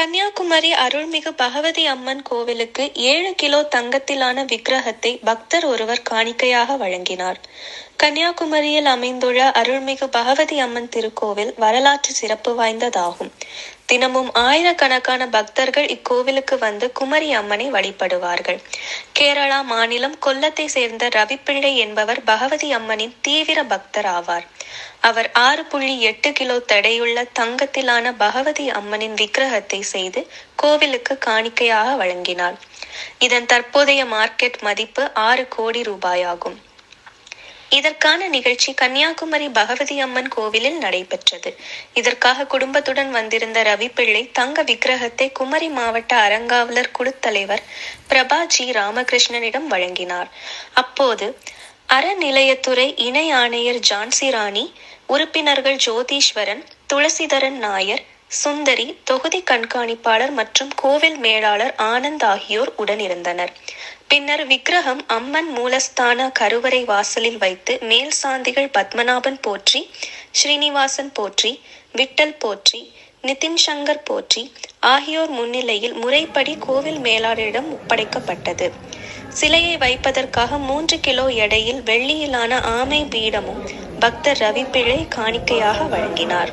கன்னியாகுமரி அருள்மிகு பகவதி அம்மன் கோவிலுக்கு 7 கிலோ தங்கத்திலான விக்கிரகத்தை பக்தர் ஒருவர் காணிக்கையாக வழங்கினார். கன்னியாகுமரியில் அமைந்துள்ள அருள்மிகு பகவதி அம்மன் திருக்கோவில் வரலாற்று சிறப்பு வாய்ந்ததாகும். தினமும் ஆயிரக்கணக்கான பக்தர்கள் இக்கோவிலுக்கு வந்து குமரி அம்மனை வழிபடுவார்கள். கேரளா மாநிலம் கொல்லத்தை சேர்ந்த ரவிப்பிள்ளை என்பவர் பகவதி அம்மனின் தீவிர பக்தர் ஆவார். அவர் 6.8 கிலோ தடையுள்ள தங்கத்திலான பகவதி அம்மனின் விக்கிரகத்தை செய்து கோவிலுக்கு காணிக்கையாக வழங்கினார். இதன் தற்போதைய மார்க்கெட் மதிப்பு 6 கோடி ரூபாயாகும். இதற்கான நிகழ்ச்சி கன்னியாகுமரி பகவதி அம்மன் கோவிலில் நடைபெற்றது. இதற்காக குடும்பத்துடன் வந்திருந்த ரவிப்பிள்ளை தங்க விக்கிரகத்தை குமரி மாவட்ட அறங்காவலர் குழு தலைவர் பிரபா ஜி ராமகிருஷ்ணனிடம் வழங்கினார். அப்போது அறநிலையத்துறை இணை ஆணையர் ஜான்சி ராணி, உறுப்பினர்கள் ஜோதீஸ்வரன், துளசிதரன் நாயர், சுந்தரி, தொகுதி கண்காணிப்பாளர் மற்றும் கோவில் மேலாளர் ஆனந்த் ஆகியோர் உடனிருந்தனர். பின்னர் விக்கிரகம் அம்மன் மூலஸ்தான கருவறை வாசலில் வைத்து மேல் சாந்திகள் பத்மநாபன் போற்றி, ஸ்ரீனிவாசன் போற்றி, விட்டல் போற்றி, நிதின் சங்கர் போற்றி ஆகியோர் முன்னிலையில் முறைப்படி கோவில் மேலாளரிடம் ஒப்படைக்கப்பட்டது. சிலையை வைப்பதற்காக 3 கிலோ எடையில் வெள்ளியிலான ஆமை பீடமும் பக்தர் ரவிப்பிள்ளை காணிக்கையாக வழங்கினார்.